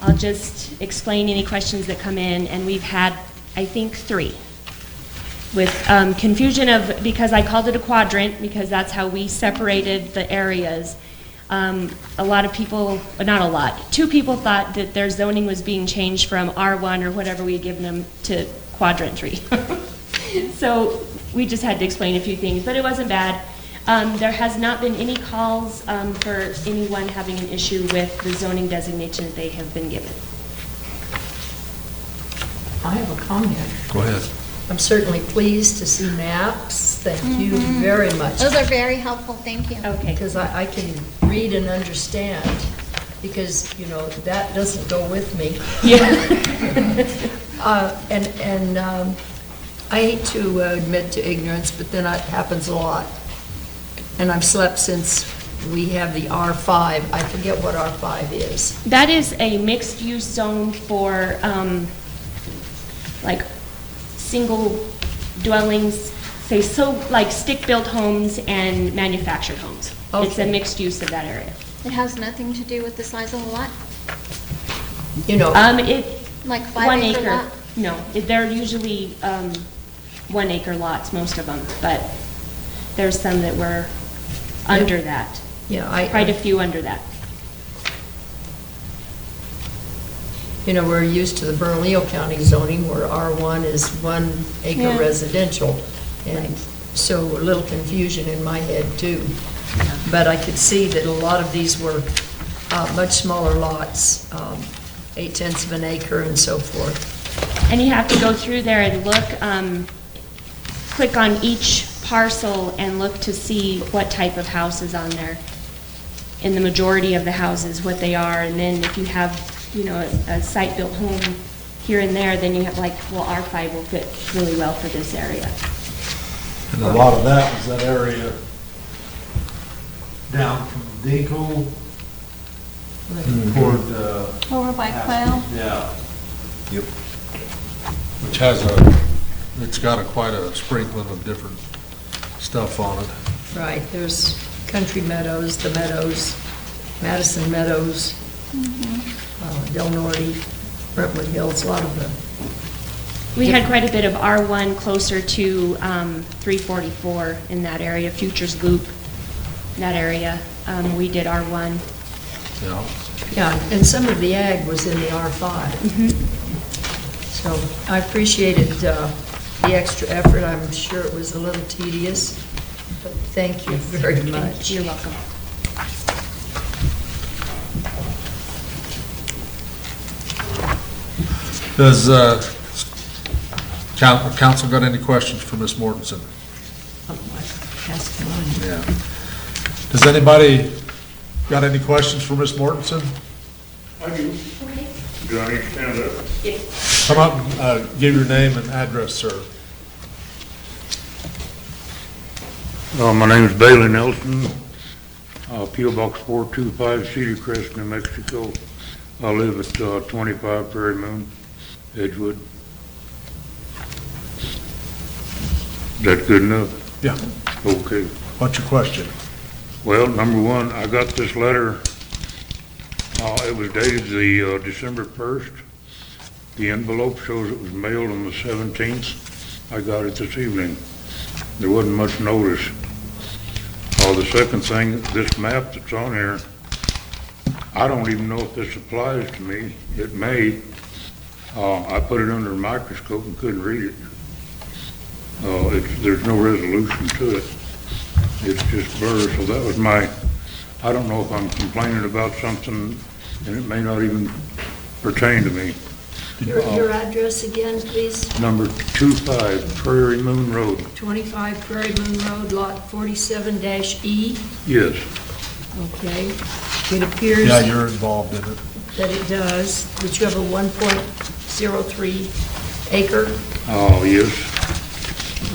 I'll just explain any questions that come in, and we've had, I think, 3. With confusion because I called it a quadrant, because that's how we separated the areas. A lot of people, not a lot, 2 people thought that their zoning was being changed from R1 or whatever we had given them to quadrant 3. So we just had to explain a few things, but it wasn't bad. There has not been any calls for anyone having an issue with the zoning designation that they have been given.
I have a comment.
Go ahead.
I'm certainly pleased to see maps. Thank you very much.
Those are very helpful, thank you.
Okay.
Because I can read and understand, because, that doesn't go with me.
Yeah.
I hate to admit to ignorance, but then it happens a lot. And I've slept since we have the R5. I forget what R5 is.
That is a mixed-use zone for, like, single dwellings, say, like stick-built homes and manufactured homes.
Okay.
It's a mixed use of that area.
It has nothing to do with the size of the lot? Like 5 acre lot?
No, they're usually 1 acre lots, most of them, but there's some that were under that.
Yeah,
quite a few under that.
We're used to the Bernalillo County zoning where R1 is 1 acre residential. And so a little confusion in my head too. But I could see that a lot of these were much smaller lots, 8/10 of an acre and so forth.
And you have to go through there and look, click on each parcel and look to see what type of house is on there. In the majority of the houses, what they are, and then if you have, a site-built home here and there, then you have R5 will fit really well for this area.
And a lot of that was that area down from Dinkle toward,
Over by Quail?
yeah. Yep. Which it's got quite a sprinkling of different stuff on it.
Right, there's Country Meadows, the Meadows, Madison Meadows, Del Norte, Brentwood Hills, a lot of them.
We had quite a bit of R1 closer to 344 in that area, Futures Loop, that area. We did R1.
Yeah.
Yeah, and some of the ag was in the R5. So I appreciated the extra effort. I'm sure it was a little tedious, but thank you very much.
You're welcome.
Does Council got any questions for Ms. Mortensen?
Ask mine.
Yeah. Does anybody got any questions for Ms. Mortensen?
I do. Do I need to stand up?
Come up and give your name and address, sir.
My name is Bailey Nelson, P.O. Box 425, Cedar Crest, New Mexico. I live at 25 Prairie Moon, Edgewood. Is that good enough?
Yeah.
Okay.
What's your question?
Well, number one, I got this letter. It was dated the December 1st. The envelope shows it was mailed on the 17th. I got it this evening. There wasn't much notice. The second thing, this map that's on here, I don't even know if this applies to me. It may. I put it under a microscope and couldn't read it. There's no resolution to it. It's just blurred. So that was I don't know if I'm complaining about something and it may not even pertain to me.
Your address again, please?
Number 25 Prairie Moon Road.
25 Prairie Moon Road, lot 47-E.
Yes.
Okay. It appears
Yeah, you're involved in it.
that it does, that you have a 1.03 acre.
Oh, yes.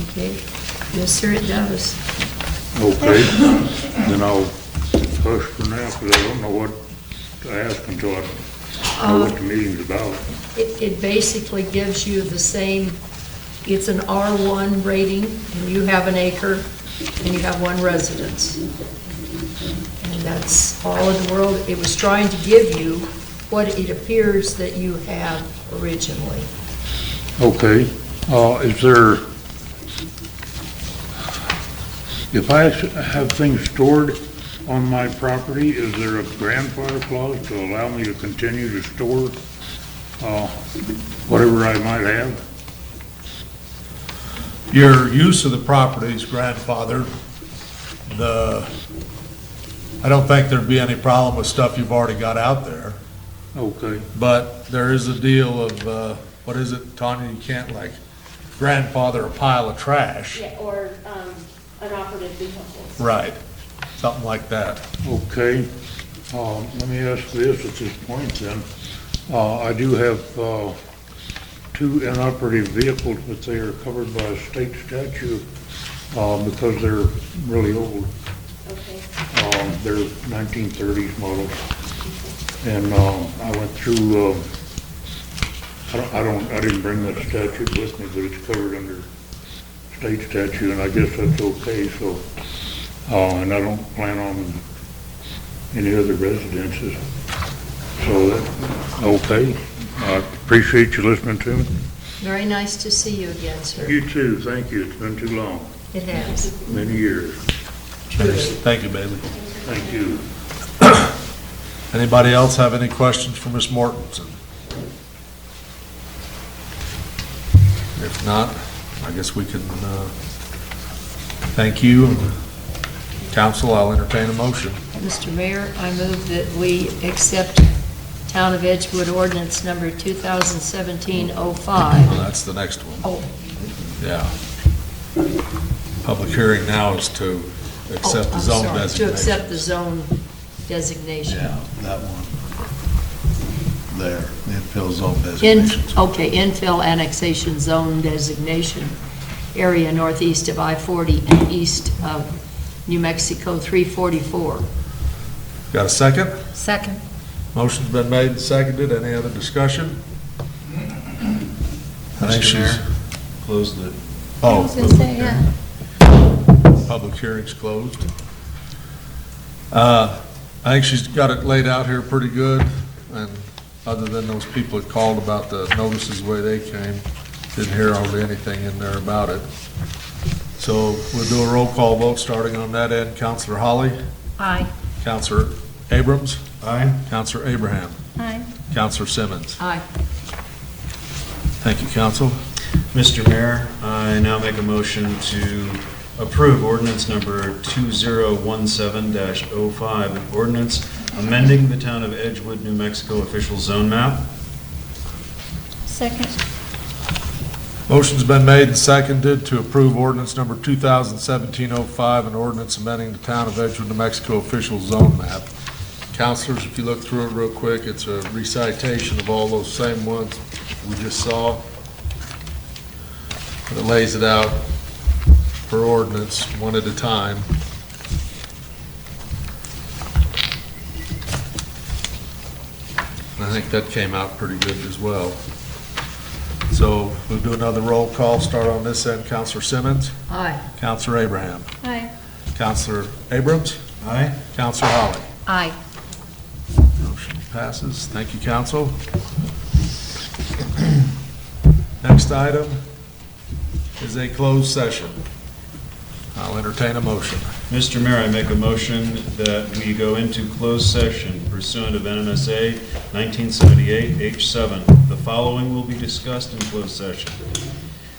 Okay. Yes, sir, it does.
Okay. Then I'll hush for now because I don't know what to ask until I know what the meeting's about.
It basically gives you the same, it's an R1 rating, and you have an acre, and you have one residence. And that's all in the world. It was trying to give you what it appears that you have originally.
Okay. Is there, if I have things stored on my property, is there a grandfather clause to allow me to continue to store whatever I might have?
Your use of the property is grandfathered. I don't think there'd be any problem with stuff you've already got out there.
Okay.
But there is a deal of, what is it, Tanya, you can't like grandfather a pile of trash.
Yeah, or unoperative vehicles.
Right, something like that.
Okay. Let me ask this at this point then. I do have 2 inoperative vehicles, but they are covered by a state statute because they're really old.
Okay.
They're 1930s models. And I went through, I didn't bring that statute with me, but it's covered under state statute, and I guess that's okay. So, and I don't plan on any other residences. So, okay. I appreciate you listening to me.
Very nice to see you again, sir.
You too. Thank you. It's been too long.
It has.
Many years.
Thank you, Bailey.
Thank you.
Anybody else have any questions for Ms. Mortensen? If not, I guess we can thank you. And council, I'll entertain a motion.
Mr. Mayor, I move that we accept Town of Edgewood Ordinance Number 2017-05.
Well, that's the next one.
Oh,
Yeah. Public hearing now is to accept the
I'm
zone
sorry,
designation.
to accept the zone designation.
Yeah, that one. There, the infill zone designation.
Okay, infill annexation zone designation, area northeast of I-40 and east of New Mexico 344.
Got a second?
Second.
Motion's been made and seconded. Any other discussion? I think
Mr.
she's,
Mayor, close the,
oh,
I was gonna say, yeah.
public hearing's closed. I think she's got it laid out here pretty good, and other than those people that called about the notices the way they came, didn't hear hardly anything in there about it. So we'll do a roll call vote starting on that end. Counselor Holly?
Aye.
Counselor Abrams?
aye?
Counselor Abraham?
Aye.
Counselor Simmons?
Aye.
Thank you, council.
Mr. Mayor, I now make a motion to approve ordinance number 2017-05, an ordinance amending the Town of Edgewood, New Mexico official zone map.
Second.
Motion's been made and seconded to approve ordinance number 2017-05, an ordinance amending the Town of Edgewood, New Mexico official zone map. Counselors, if you look through it real quick, it's a recitation of all those same ones we just saw. It lays it out per ordinance, one at a time. And I think that came out pretty good as well. So we'll do another roll call. Start on this end. Counselor Simmons.
Aye.
Counselor Abraham.
Aye.
Counselor Abrams.
Aye.
Counselor Holly.
Aye.
Motion passes. Thank you, council. Next item is a closed session. I'll entertain a motion.
Mr. Mayor, I make a motion that we go into closed session pursuant of NMSA 1978 H7. The following will be discussed in closed session.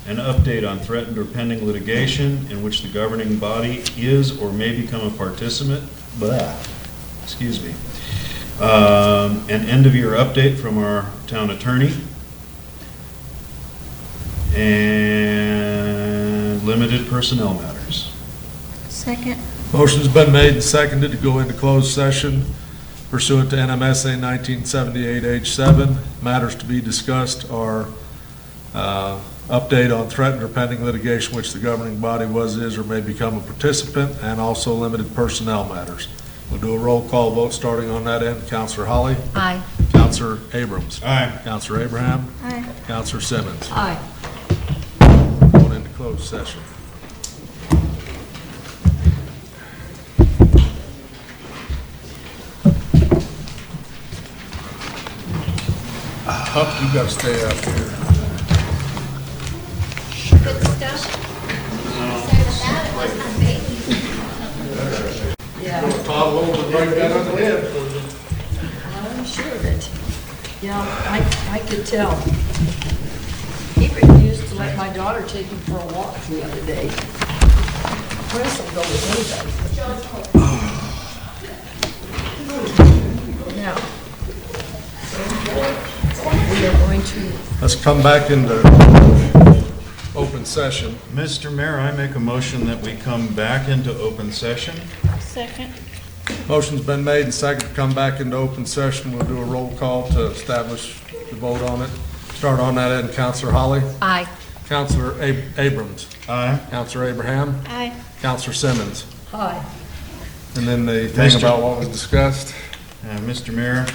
An update on threatened or pending litigation in which the governing body is or may become a participant. Excuse me. An end-of-year update from our town attorney. And limited personnel matters.
Second.
Motion's been made and seconded to go into closed session pursuant to NMSA 1978 H7. Matters to be discussed are update on threatened or pending litigation which the governing body was, is, or may become a participant, and also limited personnel matters. We'll do a roll call vote starting on that end. Counselor Holly.
Aye.
Counselor Abrams.
Aye.
Counselor Abraham.
Aye.
Counselor Simmons.
Aye.
Going into closed session. Huck, you gotta stay up here.
Good stuff.
Yeah,
Toddle over and break that on the head.
I'm sure of it. Yeah, I could tell. He refused to let my daughter take him for a walk the other day. Chris will go with anybody. Now, we are going to,
Let's come back into open session.
Mr. Mayor, I make a motion that we come back into open session.
Second.
Motion's been made and seconded to come back into open session. We'll do a roll call to establish the vote on it. Start on that end. Counselor Holly.
Aye.
Counselor Abrams.
Aye.
Counselor Abraham.
Aye.
Counselor Simmons.
hi.
And then the thing
Mr.
about what was discussed.
Mr. Mayor,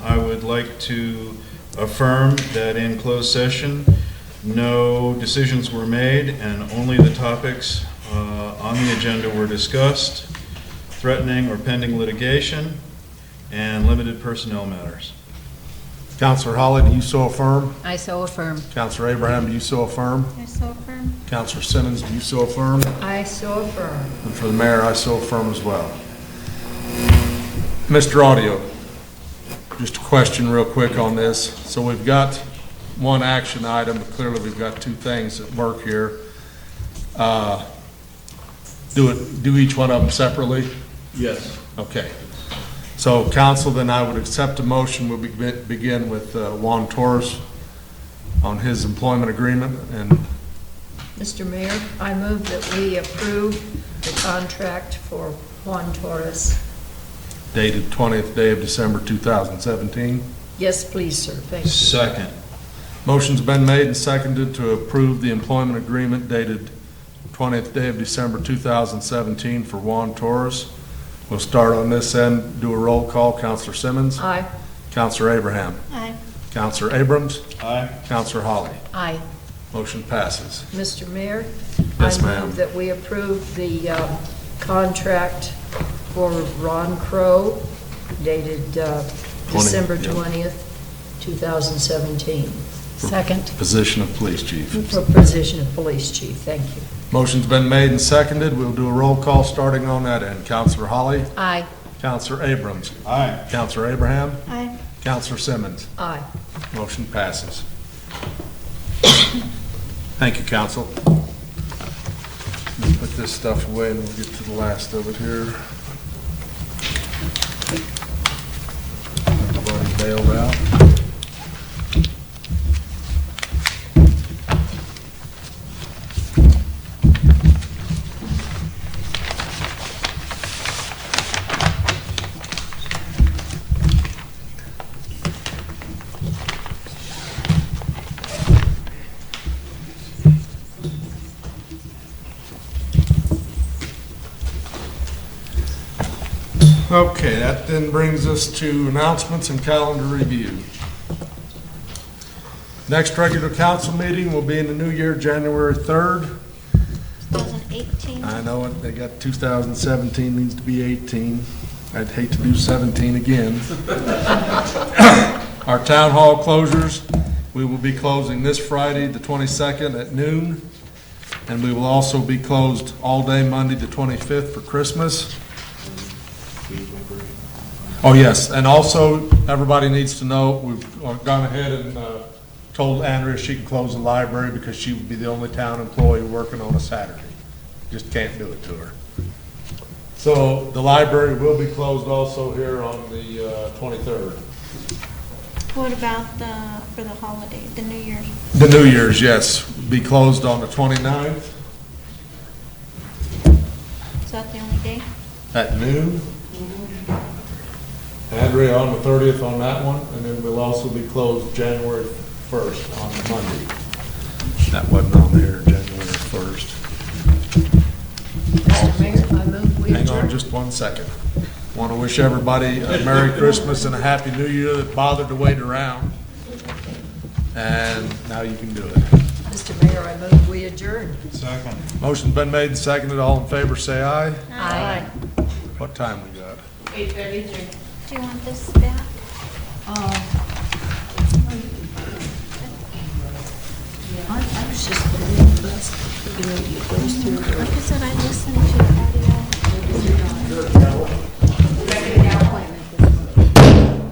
I would like to affirm that in closed session, no decisions were made and only the topics on the agenda were discussed: threatening or pending litigation and limited personnel matters.
Counselor Holly, do you so affirm?
I so affirm.
Counselor Abraham, do you so affirm?
I so affirm.
Counselor Simmons, do you so affirm?
I so affirm.
And for the mayor, I so affirm as well. Mr. Audio, just a question real quick on this. So we've got one action item, but clearly we've got two things at work here. Do each one of them separately?
Yes.
Okay. So council, then I would accept a motion. We'll begin with Juan Torres on his employment agreement. And
Mr. Mayor, I move that we approve the contract for Juan Torres.
dated 20th day of December 2017.
Yes, please, sir. Thank you.
Second.
Motion's been made and seconded to approve the employment agreement dated 20th day of December 2017 for Juan Torres. We'll start on this end, do a roll call. Counselor Simmons.
Aye.
Counselor Abraham.
Aye.
Counselor Abrams.
Aye.
Counselor Holly.
Aye.
Motion passes.
Mr. Mayor?
Yes,
I
ma'am.
move that we approve the contract for Ron Crow dated December
yep.
20th, 2017,
Second.
Position of police chief.
for position of police chief. Thank you.
Motion's been made and seconded. We'll do a roll call starting on that end. Counselor Holly.
Aye.
Counselor Abrams.
Aye.
Counselor Abraham.
Aye.
Counselor Simmons.
Aye.
Motion passes. Thank you, council. Let's put this stuff away and we'll get to the last of it here. Everybody bailed out. Okay, that then brings us to announcements and calendar review. Next regular council meeting will be in the new year, January 3rd.
2018.
I know it, they got 2017 needs to be 18. I'd hate to do 17 again. Our town hall closures, we will be closing this Friday, the 22nd at noon. And we will also be closed all day Monday, the 25th for Christmas. Oh, yes, and also, everybody needs to know, we've gone ahead and told Andrea she can close the library because she would be the only town employee working on a Saturday. Just can't do it to her. So the library will be closed also here on the 23rd.
What about for the holiday, the New Year's?
The New Year's, yes, be closed on the 29th
Is that the only day?
at noon. Andrea on the 30th on that one, and then we'll also be closed January 1st on Monday. That wasn't on there, January 1st.
Mr. Mayor, I move we
Hang on
adjourn.
just 1 second. Want to wish everybody a Merry Christmas and a Happy New Year that bothered to wait around. And now you can do it.
Mr. Mayor, I move we adjourn.
Second.
Motion's been made and seconded. All in favor, say aye.
Aye.
What time we got?
8:33.
Do you want this back?
I was just thinking, but, you know, it goes through.
Like I said, I listened to the audio.